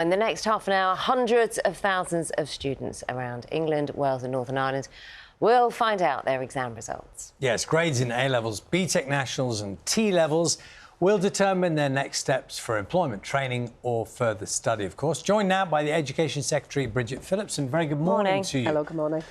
In the next half an hour, hundreds of thousands of students around England, Wales and Northern Ireland will find out their exam results. Yes, grades in A-levels, BTEC Nationals and T-levels will determine their next steps for employment, training or further study, of course. Joined now by the Education Secretary, Bridget Phillipson. Very good morning to you. Hello, good morning.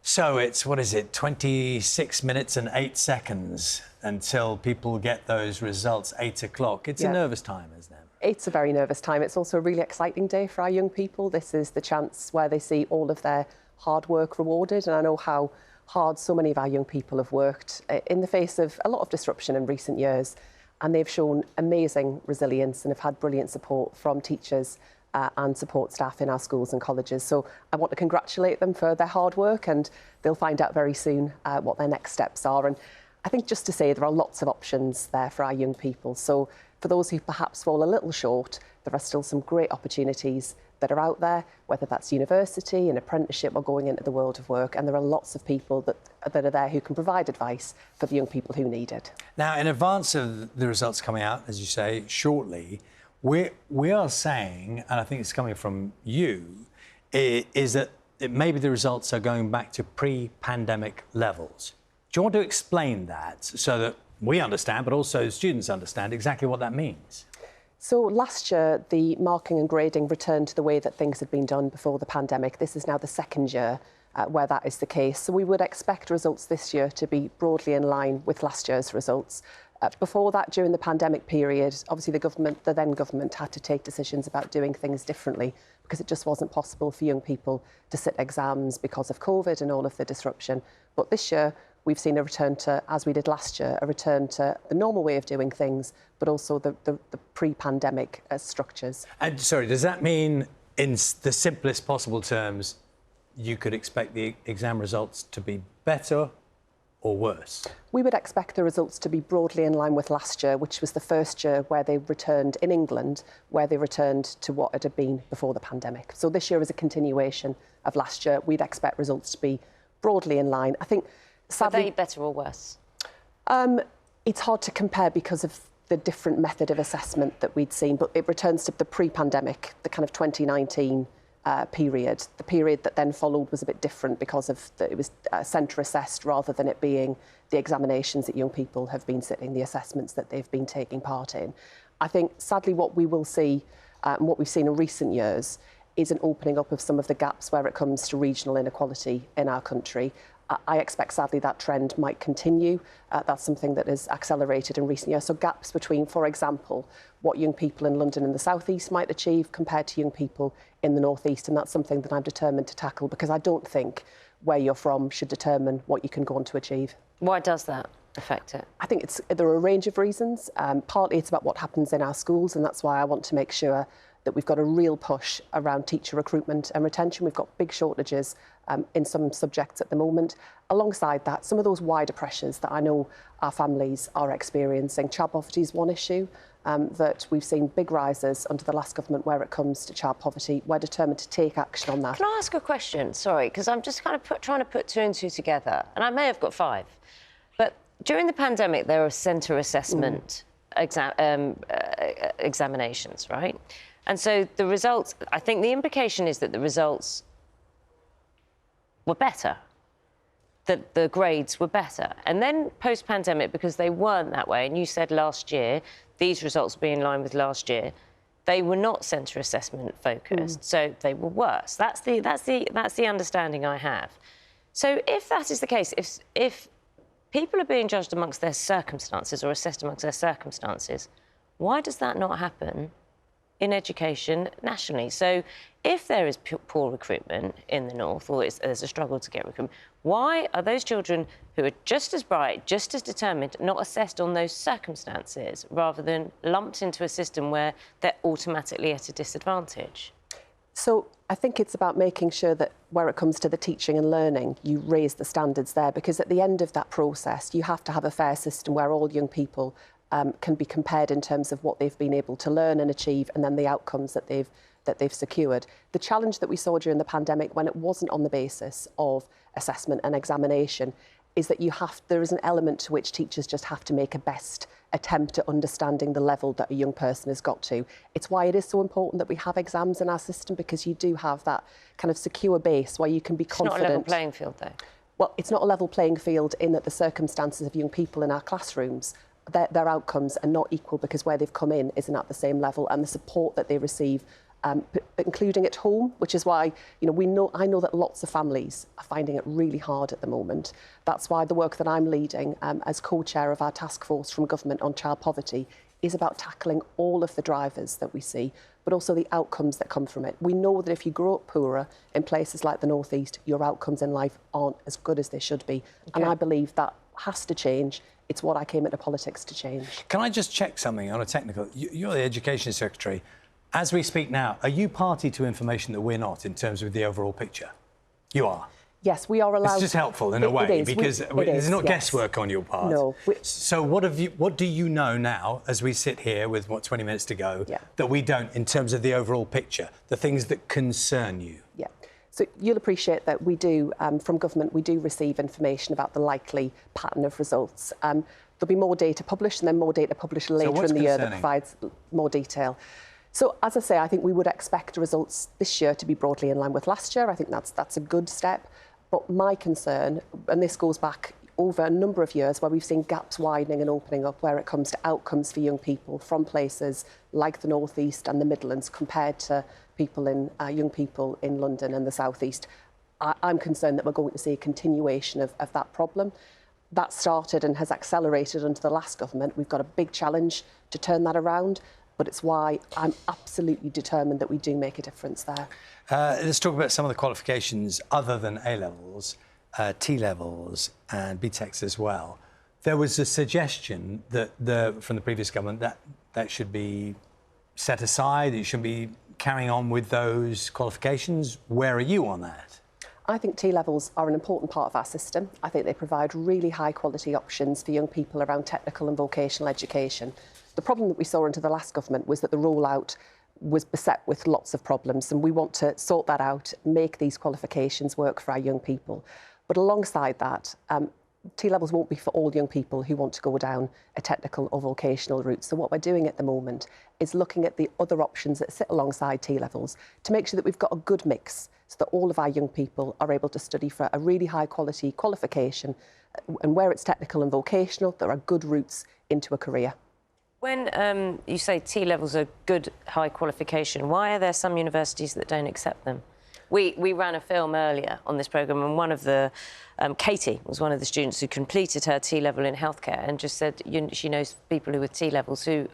So it's, 26 minutes and 8 seconds until people get those results, 8 o'clock. It's a nervous time, isn't it? It's a very nervous time. It's also a really exciting day for our young people. This is the chance where they see all of their hard work rewarded. And I know how hard so many of our young people have worked in the face of a lot of disruption in recent years. And they've shown amazing resilience and have had brilliant support from teachers and support staff in our schools and colleges. So I want to congratulate them for their hard work, and they'll find out very soon what their next steps are. And I think just to say there are lots of options there for our young people. So for those who perhaps fall a little short, there are still some great opportunities that are out there, whether that's university, an apprenticeship or going into the world of work. And there are lots of people that are there who can provide advice for the young people who need it. Now, in advance of the results coming out, as you say, shortly, we are saying, and I think it's coming from you, is that maybe the results are going back to pre-pandemic levels. Do you want to explain that so that we understand, but also students understand exactly what that means? So last year, the marking and grading returned to the way that things had been done before the pandemic. This is now the second year where that is the case. So we would expect results this year to be broadly in line with last year's results. Before that, during the pandemic period, obviously the then government had to take decisions about doing things differently because it just wasn't possible for young people to sit exams because of COVID and all of the disruption. But this year, we've seen a return to, as we did last year, a return to the normal way of doing things, but also the pre-pandemic structures. And sorry, does that mean, in the simplest possible terms, you could expect the exam results to be better or worse? We would expect the results to be broadly in line with last year, which was the first year where they returned in England, where they returned to what it had been before the pandemic. So this year is a continuation of last year. We'd expect results to be broadly in line. I think, sadly, are they better or worse? It's hard to compare because of the different method of assessment that we'd seen, but it returns to the pre-pandemic, the kind of 2019 period. The period that then followed was a bit different because of it was centre assessed rather than it being the examinations that young people have been sitting, the assessments that they've been taking part in. I think, sadly, what we will see and what we've seen in recent years is an opening up of some of the gaps where it comes to regional inequality in our country. I expect, sadly, that trend might continue. That's something that has accelerated in recent years. So gaps between, for example, what young people in London and the South East might achieve compared to young people in the North East. And that's something that I'm determined to tackle, because I don't think where you're from should determine what you can go on to achieve. Why does that affect it? I think there are a range of reasons. Partly it's about what happens in our schools, and that's why I want to make sure that we've got a real push around teacher recruitment and retention. We've got big shortages in some subjects at the moment. Alongside that, some of those wider pressures that I know our families are experiencing. Child poverty is one issue that we've seen big rises under the last government where it comes to child poverty. We're determined to take action on that. Can I ask a question? Sorry, because I'm just kind of trying to put two and two together, and I may have got five. But during the pandemic, there were centre assessment examinations, right? And so the results, I think the implication is that the results were better, that the grades were better. And then post-pandemic, because they weren't that way, and you said last year, these results will be in line with last year, they were not centre assessment focused, so they were worse. That's the understanding I have. So if that is the case, if people are being judged amongst their circumstances or assessed amongst their circumstances, why does that not happen in education nationally? So if there is poor recruitment in the North, or there's a struggle to get recruitment, why are those children who are just as bright, just as determined, not assessed on those circumstances rather than lumped into a system where they're automatically at a disadvantage? So I think it's about making sure that where it comes to the teaching and learning, you raise the standards there, because at the end of that process, you have to have a fair system where all young people can be compared in terms of what they've been able to learn and achieve, and then the outcomes that they've secured. The challenge that we saw during the pandemic, when it wasn't on the basis of assessment and examination, is that there is an element to which teachers just have to make a best attempt at understanding the level that a young person has got to. It's why it is so important that we have exams in our system, because you do have that kind of secure base where you can be confident. It's not a level playing field, though. Well, it's not a level playing field in that the circumstances of young people in our classrooms, their outcomes are not equal, because where they've come in isn't at the same level, and the support that they receive, including at home, which is why, I know that lots of families are finding it really hard at the moment. That's why the work that I'm leading as co-chair of our task force from government on child poverty is about tackling all of the drivers that we see, but also the outcomes that come from it. We know that if you grow up poorer in places like the North East, your outcomes in life aren't as good as they should be. Okay. And I believe that has to change. It's what I came into politics to change. Can I just check something on a technical? You're the Education Secretary. As we speak now, are you party to information that we're not in terms of the overall picture? You are? Yes, we are allowed. It's just helpful in a way, because there's not guesswork on your part. No. So what do you know now, as we sit here with, 20 minutes to go, that we don't in terms of the overall picture, the things that concern you? Yeah. So you'll appreciate that we do, from government, we do receive information about the likely pattern of results. There'll be more data published, and then more data published later in the year that provides more detail. So, as I say, I think we would expect results this year to be broadly in line with last year. I think that's a good step. But my concern, and this goes back over a number of years where we've seen gaps widening and opening up where it comes to outcomes for young people from places like the North East and the Midlands compared to young people in London and the South East. I'm concerned that we're going to see a continuation of that problem. That started and has accelerated under the last government. We've got a big challenge to turn that around. But it's why I'm absolutely determined that we do make a difference there. Let's talk about some of the qualifications other than A-levels, T-levels and BTECs as well. There was a suggestion that from the previous government that should be set aside, that you shouldn't be carrying on with those qualifications. Where are you on that? I think T-levels are an important part of our system. I think they provide really high-quality options for young people around technical and vocational education. The problem that we saw under the last government was that the rollout was beset with lots of problems, and we want to sort that out, make these qualifications work for our young people. But alongside that, T-levels won't be for all young people who want to go down a technical or vocational route. So what we're doing at the moment is looking at the other options that sit alongside T-levels to make sure that we've got a good mix so that all of our young people are able to study for a really high quality qualification, and where it's technical and vocational, there are good routes into a career. When you say T-levels are good, high qualification, why are there some universities that don't accept them? We ran a film earlier on this programme, and one of the... Katie was one of the students who completed her T-level in healthcare and just said she knows people who with T-levels who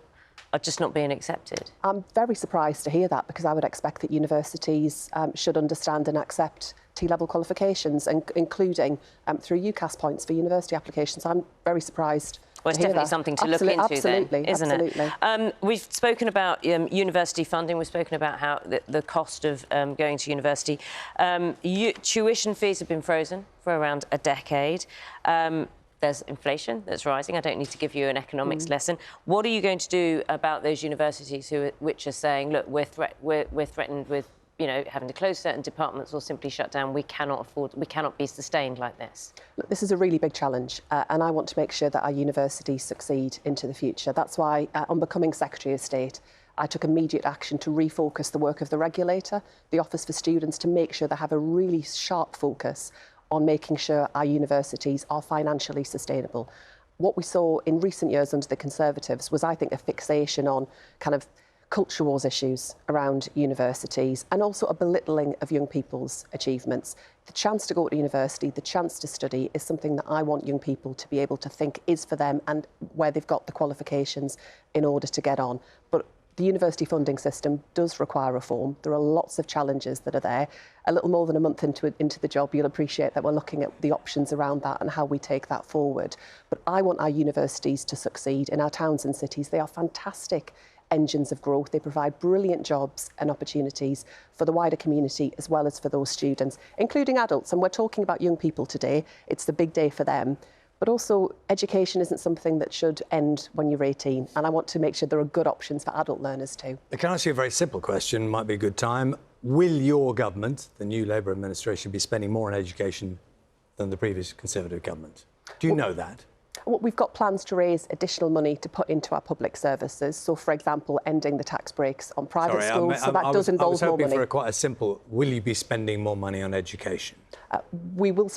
are just not being accepted. I'm very surprised to hear that, because I would expect that universities should understand and accept T-level qualifications, including through UCAS points for university applications. I'm very surprised. Well, it's definitely something to look into then, isn't it? We've spoken about university funding. We've spoken about how the cost of going to university. Tuition fees have been frozen for around a decade. There's inflation that's rising. I don't need to give you an economics lesson. What are you going to do about those universities which are saying, look, we're threatened with having to close certain departments or simply shut down? We cannot be sustained like this. Look, this is a really big challenge, and I want to make sure that our universities succeed into the future. That's why, on becoming Secretary of State, I took immediate action to refocus the work of the regulator, the Office for Students, to make sure they have a really sharp focus on making sure our universities are financially sustainable. What we saw in recent years under the Conservatives was, I think, a fixation on kind of culture wars issues around universities, and also a belittling of young people's achievements. The chance to go to university, the chance to study, is something that I want young people to be able to think is for them and where they've got the qualifications in order to get on. But the university funding system does require reform. There are lots of challenges that are there. A little more than a month into the job, you'll appreciate that we're looking at the options around that and how we take that forward. But I want our universities to succeed in our towns and cities. They are fantastic engines of growth. They provide brilliant jobs and opportunities for the wider community as well as for those students, including adults. And we're talking about young people today. It's the big day for them. But also, education isn't something that should end when you're 18. And I want to make sure there are good options for adult learners too. I can ask you a very simple question, might be a good time. Will your government, the new Labour administration, be spending more on education than the previous Conservative government. Do you know that? Well, we've got plans to raise additional money to put into our public services. So, for example, ending the tax breaks on private schools. So that does involve more money. I was hoping for quite a simple, will you be spending more money on education? We will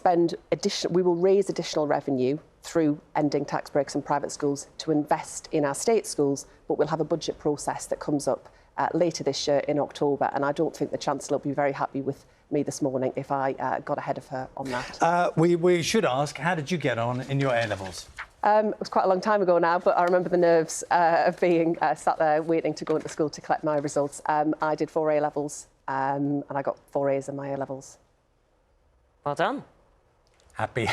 raise additional revenue through ending tax breaks in private schools to invest in our state schools, but we'll have a budget process that comes up later this year in October, and I don't think the Chancellor will be very happy with me this morning if I got ahead of her on that. We should ask, how did you get on in your A-levels? It was quite a long time ago now, but I remember the nerves of being sat there waiting to go into school to collect my results. I did 4 A-levels, and I got 4 A's in my A-levels. Well done. Happy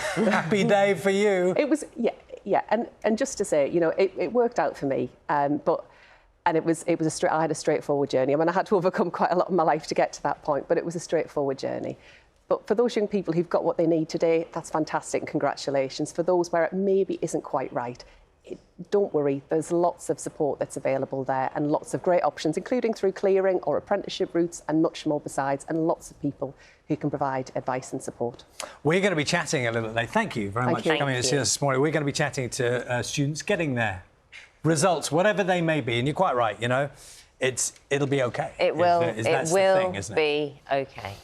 day for you. It was, yeah. And just to say, you know, it worked out for me, and I had a straightforward journey. I mean, I had to overcome quite a lot in my life to get to that point, but it was a straightforward journey. But for those young people who've got what they need today, that's fantastic and congratulations. For those where it maybe isn't quite right, don't worry, there's lots of support that's available there and lots of great options, including through clearing or apprenticeship routes and much more besides, and lots of people who can provide advice and support. We're going to be chatting a little later. Thank you very much for coming to see us this morning. We're going to be chatting to students getting their results, whatever they may be. And you're quite right, you know, it'll be okay. It will be okay.